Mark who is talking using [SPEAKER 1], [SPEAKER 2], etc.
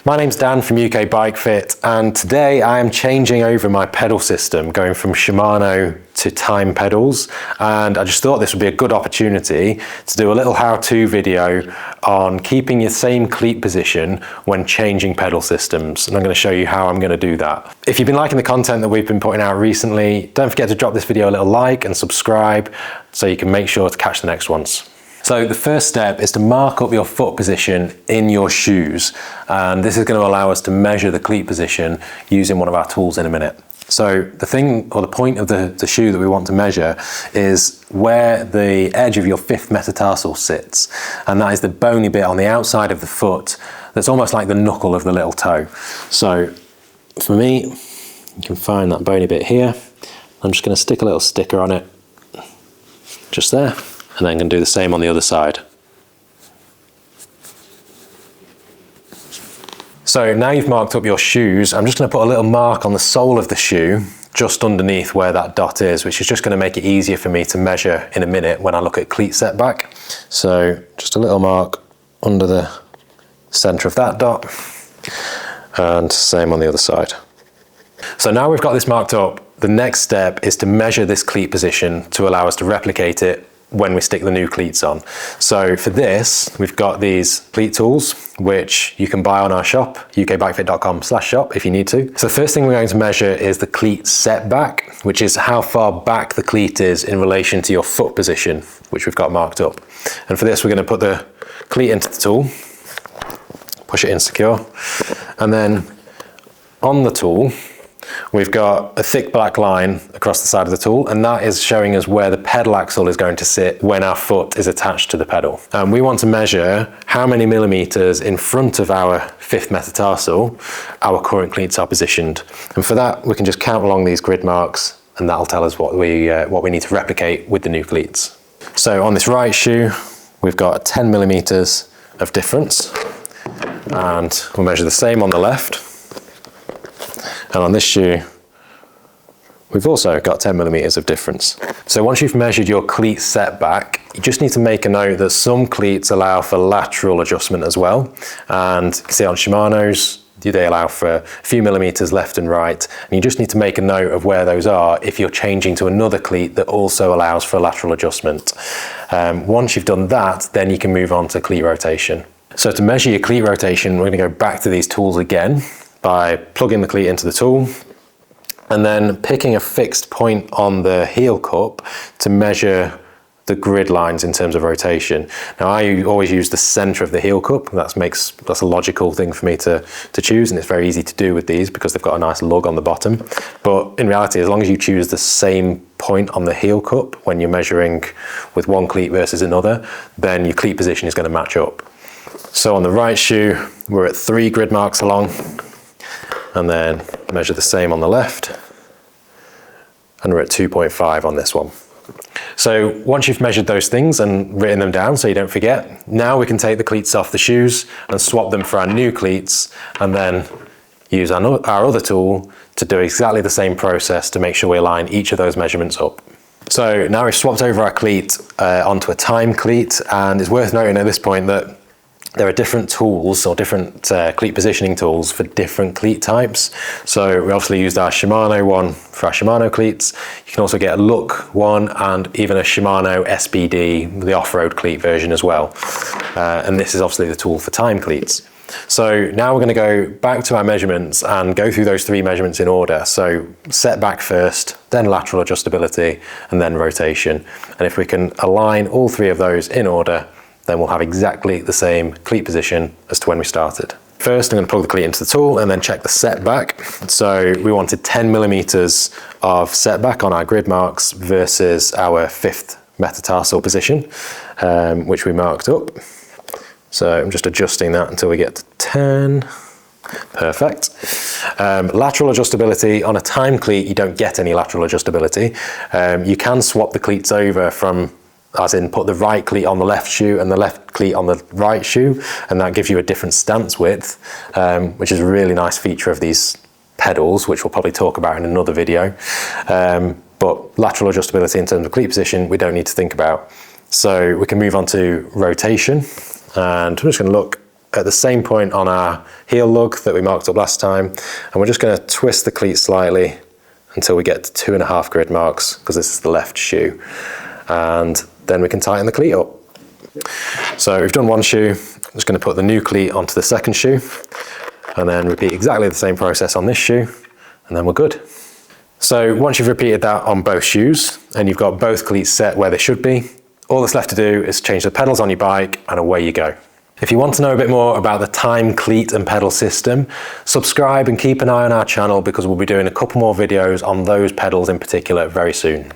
[SPEAKER 1] My name's Dan from UK Bike Fit, and today I am changing over my pedal system, going from Shimano to Time pedals, and I just thought this would be a good opportunity to do a little how-to video on keeping your same cleat position when changing pedal systems, and I'm going to show you how I'm going to do that. If you've been liking the content that we've been putting out recently, don't forget to drop this video a little like and subscribe so you can make sure to catch the next ones. So the first step is to mark up your foot position in your shoes, and this is going to allow us to measure the cleat position using one of our tools in a minute. So the thing, or the point of the shoe that we want to measure is where the edge of your fifth metatarsal sits, and that is the bony bit on the outside of the foot that's almost like the knuckle of the little toe. So for me, you can find that bony bit here. I'm just going to stick a little sticker on it, just there. And then going to do the same on the other side. So now you've marked up your shoes, I'm just going to put a little mark on the sole of the shoe just underneath where that dot is, which is just going to make it easier for me to measure in a minute when I look at cleat setback. So just a little mark under the center of that dot, and same on the other side. So now we've got this marked up, the next step is to measure this cleat position to allow us to replicate it when we stick the new cleats on. So for this, we've got these cleat tools, which you can buy on our shop, ukbikefit.com/shop if you need to. So the first thing we're going to measure is the cleat setback, which is how far back the cleat is in relation to your foot position, which we've got marked up. And for this, we're going to put the cleat into the tool, push it in secure, and then on the tool, we've got a thick black line across the side of the tool, and that is showing us where the pedal axle is going to sit when our foot is attached to the pedal. And we want to measure how many millimeters in front of our fifth metatarsal our current cleats are positioned. And for that, we can just count along these grid marks, and that'll tell us what we need to replicate with the new cleats. So on this right shoe, we've got 10 millimeters of difference, and we'll measure the same on the left. And on this shoe, we've also got 10 millimeters of difference. So once you've measured your cleat setback, you just need to make a note that some cleats allow for lateral adjustment as well. And you can see on Shimano's, they allow for a few millimeters left and right. And you just need to make a note of where those are if you're changing to another cleat that also allows for a lateral adjustment. Once you've done that, then you can move on to cleat rotation. So to measure your cleat rotation, we're going to go back to these tools again by plugging the cleat into the tool and then picking a fixed point on the heel cup to measure the grid lines in terms of rotation. Now I always use the center of the heel cup. That's a logical thing for me to choose, and it's very easy to do with these because they've got a nice lug on the bottom. But in reality, as long as you choose the same point on the heel cup when you're measuring with one cleat versus another, then your cleat position is going to match up. So on the right shoe, we're at 3 grid marks along, and then measure the same on the left, and we're at 2.5 on this one. So once you've measured those things and written them down so you don't forget, now we can take the cleats off the shoes and swap them for our new cleats, and then use our other tool to do exactly the same process to make sure we align each of those measurements up. So now we've swapped over our cleat onto a Time cleat, and it's worth noting at this point that there are different tools or different cleat positioning tools for different cleat types. So we obviously used our Shimano one for our Shimano cleats. You can also get a Look one and even a Shimano SBD, the off-road cleat version as well. And this is obviously the tool for Time cleats. So now we're going to go back to our measurements and go through those 3 measurements in order. So setback first, then lateral adjustability, and then rotation. And if we can align all 3 of those in order, then we'll have exactly the same cleat position as to when we started. First, I'm going to plug the cleat into the tool and then check the setback. So we wanted 10 millimeters of setback on our grid marks versus our 5th metatarsal position, which we marked up. So I'm just adjusting that until we get to 10. Perfect. Lateral adjustability on a Time cleat, you don't get any lateral adjustability. You can swap the cleats over from, as in put the right cleat on the left shoe and the left cleat on the right shoe, and that gives you a different stance width, which is a really nice feature of these pedals, which we'll probably talk about in another video. But lateral adjustability in terms of cleat position, we don't need to think about. So we can move on to rotation, and I'm just going to look at the same point on our heel lug that we marked up last time, and we're just going to twist the cleat slightly until we get to 2.5 grid marks, because this is the left shoe, and then we can tighten the cleat up. So we've done one shoe. I'm just going to put the new cleat onto the second shoe, and then repeat exactly the same process on this shoe, and then we're good. So once you've repeated that on both shoes and you've got both cleats set where they should be, all that's left to do is change the pedals on your bike and away you go. If you want to know a bit more about the time, cleat and pedal system, subscribe and keep an eye on our channel, because we'll be doing a couple more videos on those pedals in particular very soon.